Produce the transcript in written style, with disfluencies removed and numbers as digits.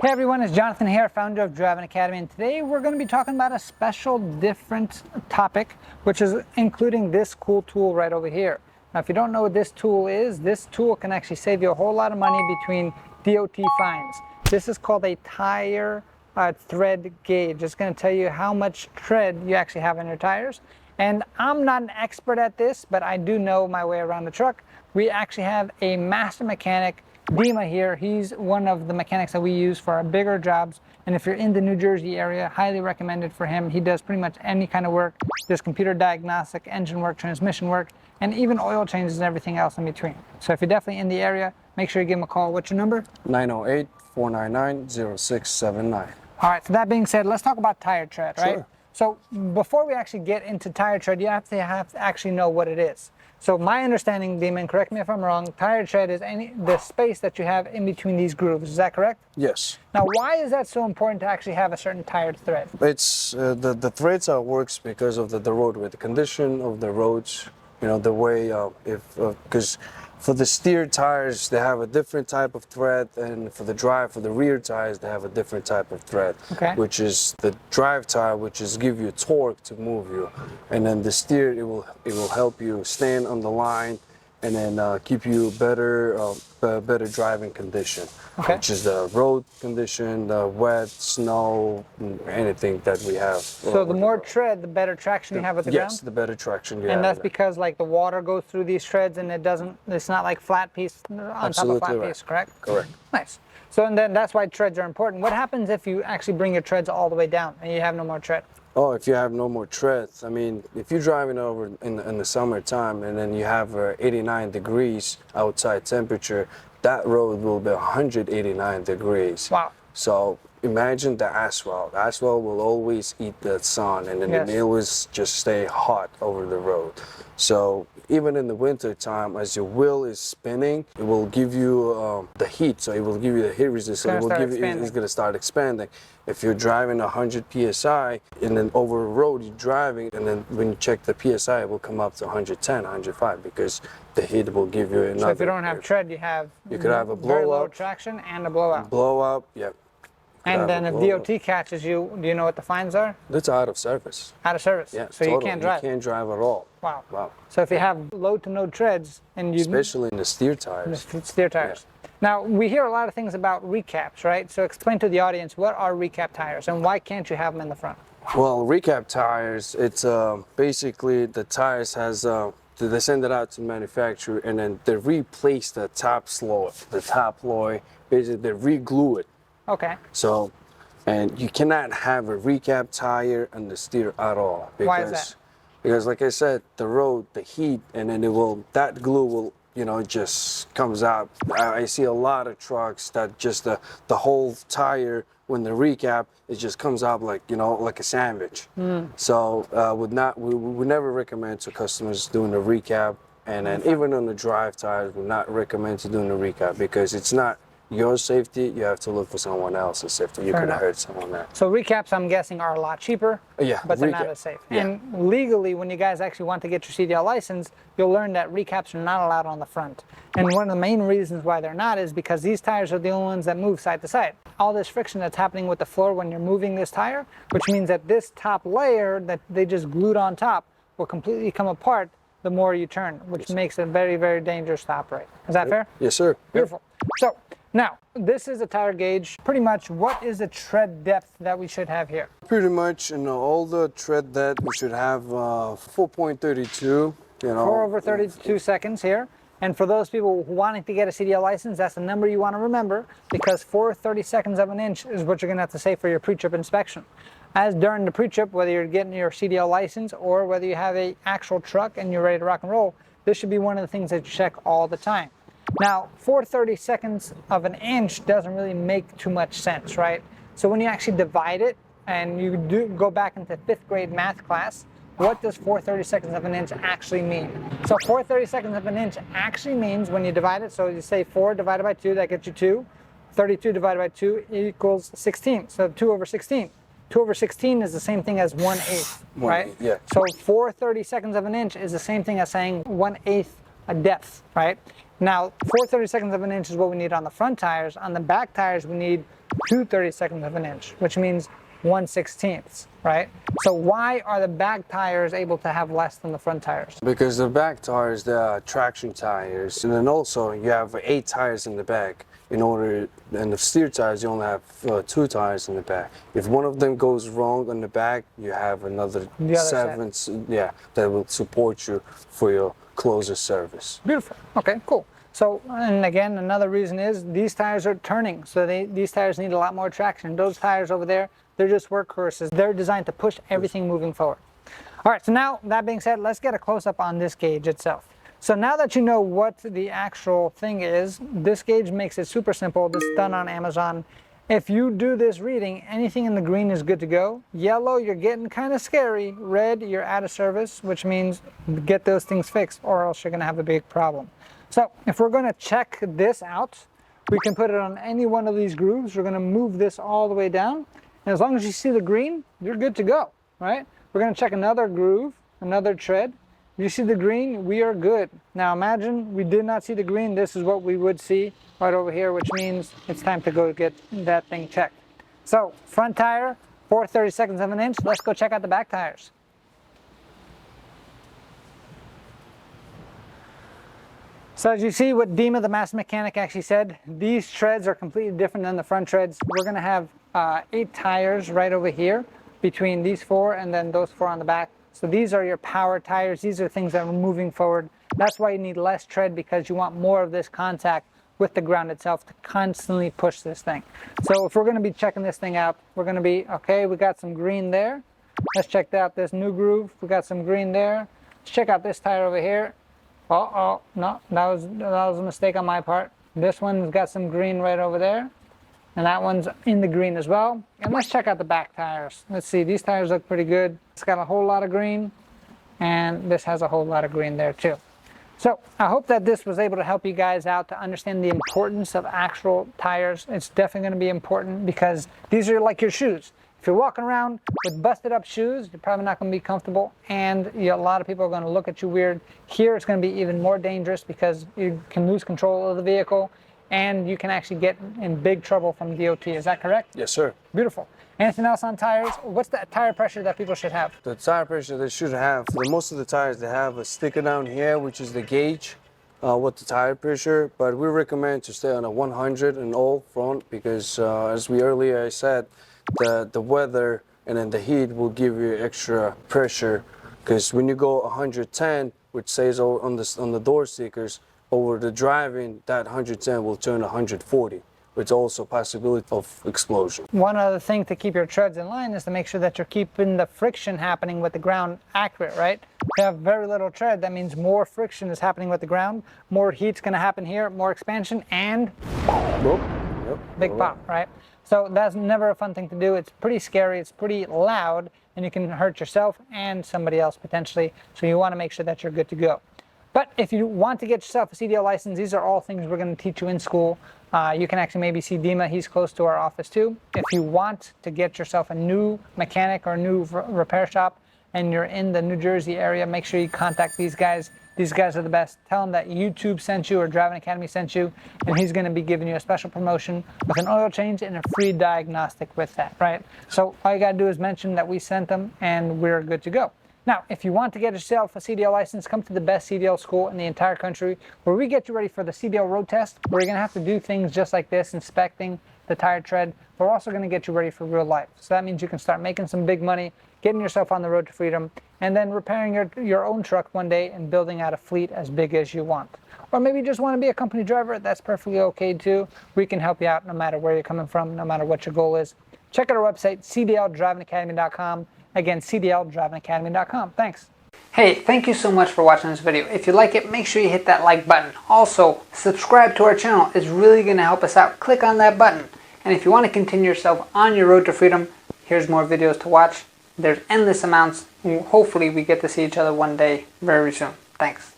Hey everyone, it's Jonathan here, founder of Driving Academy, and today we're going to be talking about a special different topic, which is including this cool tool right over here. Now if you don't know what this tool is, this tool can actually save you a whole lot of money between DOT fines. This is called a tire thread gauge. It's going to tell you how much tread you actually have in your tires. And I'm not an expert at this, but I do know my way around the truck. We actually have a master mechanic, Dima here. He's one of the mechanics that we use for our bigger jobs, and if you're in the New Jersey area, highly recommended for him. He does pretty much any kind of work. Does computer diagnostic, engine work, transmission work, and even oil changes and everything else in between. So if you're definitely in the area, make sure you give him a call. What's your number? 908-499-0679. All right, so that being said, let's talk about tire tread, right? Sure. So before we actually get into tire tread, you have to actually know what it is. So my understanding, Demon, correct me if I'm wrong, tire tread is the space that you have in between these grooves. Is that correct? Yes. Now, why is that so important to actually have a certain tire thread? It's the threads works because of the roadway, the condition of the roads. You know, the way because for the steer tires they have a different type of thread, and for the rear tires they have a different type of thread. Okay. Which is the drive tire, which is give you torque to move you, and then the steer it will help you stand on the line, and then keep you better driving condition. Okay. Which is the road condition, the wet, snow, anything that we have. So the more tread, the better traction you have at the ground? Yes, the better traction you have. And that's because like the water goes through these treads and it's not like flat piece on top of flat piece, correct? Correct. Nice. So and then that's why treads are important. What happens if you actually bring your treads all the way down and you have no more tread? Oh, if you have no more treads, I mean, if you're driving over in the summertime and then you have 89 degrees outside temperature, that road will be 189 degrees. Wow. So imagine the asphalt. The asphalt will always eat the sun, and then it will just stay hot over the road. So even in the winter time, as your wheel is spinning, it will give you the heat. So it will give you the heat resistance. So it's going to start expanding. If you're driving 100 psi and then over a road you're driving, and then when you check the psi, it will come up to 110, 105 because the heat will give you another. So if you don't have tread, you could have a blowout, low traction and a blowout. Blowout, yeah. And then if DOT catches you, do you know what the fines are? That's out of service. Out of service? Yeah, so totally. You can't drive? You can't drive at all. Wow. Wow. So if you have low to no treads, and you... Especially in the steer tires. The steer tires. Yeah. Now, we hear a lot of things about recaps, right? So explain to the audience, what are recap tires and why can't you have them in the front? Well, recap tires, it's basically the tires has... they send it out to the manufacturer, and then they replace the top sloy. Basically they re-glue it. Okay. So, and you cannot have a recap tire on the steer at all. Because, why is that? Because like I said, the road, the heat, and then that glue will, you know, it just comes out. I see a lot of trucks that just the whole tire, when the recap, it just comes out like, you know, like a sandwich. So we never recommend to customers doing the recap, and then even on the drive tires, we not recommend to doing the recap because it's not your safety. You have to look for someone else's safety. You could have hurt someone there. So recaps, I'm guessing, are a lot cheaper, but they're not as safe. Yeah. And legally, when you guys actually want to get your CDL license, you'll learn that recaps are not allowed on the front. And one of the main reasons why they're not is because these tires are the only ones that move side to side. All this friction that's happening with the floor when you're moving this tire, which means that this top layer that they just glued on top will completely come apart the more you turn, which makes it very, very dangerous to operate. Is that fair? Yes, sir. Beautiful. So now, this is a tire gauge. Pretty much, what is the tread depth that we should have here? Pretty much, you know, all the tread depth we should have 4.32. You know, 4 over 32 seconds here. And for those people wanting to get a CDL license, that's the number you want to remember, because 4/32 of an inch is what you're going to have to say for your pre-trip inspection. As during the pre-trip, whether you're getting your CDL license or whether you have an actual truck and you're ready to rock and roll, this should be one of the things that you check all the time. Now, 4/32 of an inch doesn't really make too much sense, right? So when you actually divide it, and you do go back into 5th grade math class, what does 4/32 of an inch actually mean? So 4/32 of an inch actually means when you divide it, so you say 4 divided by 2, that gets you 2. 32 divided by 2 equals 16, so 2 over 16. 2 over 16 is the same thing as 1/8, right? Yeah. So 4/32 of an inch is the same thing as saying 1/8 a depth, right? Now, 4/32 of an inch is what we need on the front tires. On the back tires, we need 2/32 of an inch, which means 1/16, right? So why are the back tires able to have less than the front tires? Because the back tires, they are traction tires, and then also you have 8 tires in the back. And the steer tires, you only have 2 tires in the back. If one of them goes wrong on the back, you have another The other 7, yeah, that will support you for your closer service. Beautiful. Okay, cool. So, and again, another reason is these tires are turning, so these tires need a lot more traction. Those tires over there, they're just workhorses. They're designed to push everything moving forward. All right, so now that being said, let's get a close-up on this gauge itself. So now that you know what the actual thing is, this gauge makes it super simple. This is done on Amazon. If you do this reading, anything in the green is good to go. Yellow, you're getting kind of scary. Red, you're out of service, which means get those things fixed or else you're gonna have a big problem. So if we're gonna check this out, we can put it on any one of these grooves. We're gonna move this all the way down. And as long as you see the green, you're good to go, right? We're gonna check another groove, another tread. You see the green, we are good. Now imagine we did not see the green, this is what we would see right over here, which means it's time to go get that thing checked. So front tire, 4/32 of an inch. Let's go check out the back tires. So as you see what Dima, the master mechanic, actually said, these treads are completely different than the front treads. We're gonna have 8 tires right over here between these 4 and then those 4 on the back. So these are your power tires. These are things that are moving forward. That's why you need less tread, because you want more of this contact with the ground itself to constantly push this thing. So if we're gonna be checking this thing out, we're gonna be, okay, we got some green there. Let's check out this new groove. We got some green there. Let's check out this tire over here. No, that was a mistake on my part. This one's got some green right over there. And that one's in the green as well. And let's check out the back tires. Let's see, these tires look pretty good. It's got a whole lot of green, and this has a whole lot of green there too. So I hope that this was able to help you guys out to understand the importance of actual tires. It's definitely gonna be important because these are like your shoes. If you're walking around with busted up shoes, you're probably not gonna be comfortable, and a lot of people are gonna look at you weird. Here it's gonna be even more dangerous because you can lose control of the vehicle, and you can actually get in big trouble from DOT. Is that correct? Yes, sir. Beautiful. Anything else on tires? What's the tire pressure that people should have? The tire pressure they should have, for most of the tires, they have a sticker down here, which is the gauge with the tire pressure. But we recommend to stay on a 100 and all front because, as we earlier said, the weather and then the heat will give you extra pressure. Because when you go 110, which says on the door stickers, over the driving, that 110 will turn 140, which also a possibility of explosion. One other thing to keep your treads in line is to make sure that you're keeping the friction happening with the ground accurate, right? If you have very little tread, that means more friction is happening with the ground, more heat's gonna happen here, more expansion, and Yep. big pop, right? So that's never a fun thing to do. It's pretty scary, it's pretty loud, and you can hurt yourself and somebody else potentially. So you wanna make sure that you're good to go. But if you want to get yourself a CDL license, these are all things we're going to teach you in school. You can actually maybe see Dima, he's close to our office too. If you want to get yourself a new mechanic or a new repair shop and you're in the New Jersey area, make sure you contact these guys. These guys are the best. Tell them that YouTube sent you or Driving Academy sent you, and he's going to be giving you a special promotion with an oil change and a free diagnostic with that, right? So all you got to do is mention that we sent them and we're good to go. Now, if you want to get yourself a CDL license, come to the best CDL school in the entire country, where we get you ready for the CDL road test, where you're going to have to do things just like this, inspecting the tire tread. We're also going to get you ready for real life. So that means you can start making some big money, getting yourself on the road to freedom, and then repairing your own truck one day and building out a fleet as big as you want. Or maybe you just want to be a company driver. That's perfectly okay too. We can help you out no matter where you're coming from, no matter what your goal is. Check out our website, cdldrivingacademy.com. Again, cdldrivingacademy.com. Thanks. Hey, thank you so much for watching this video. If you like it, make sure you hit that like button. Also, subscribe to our channel. It's really going to help us out. Click on that button. And if you want to continue yourself on your road to freedom, here's more videos to watch. There's endless amounts. Hopefully we get to see each other one day very soon. Thanks.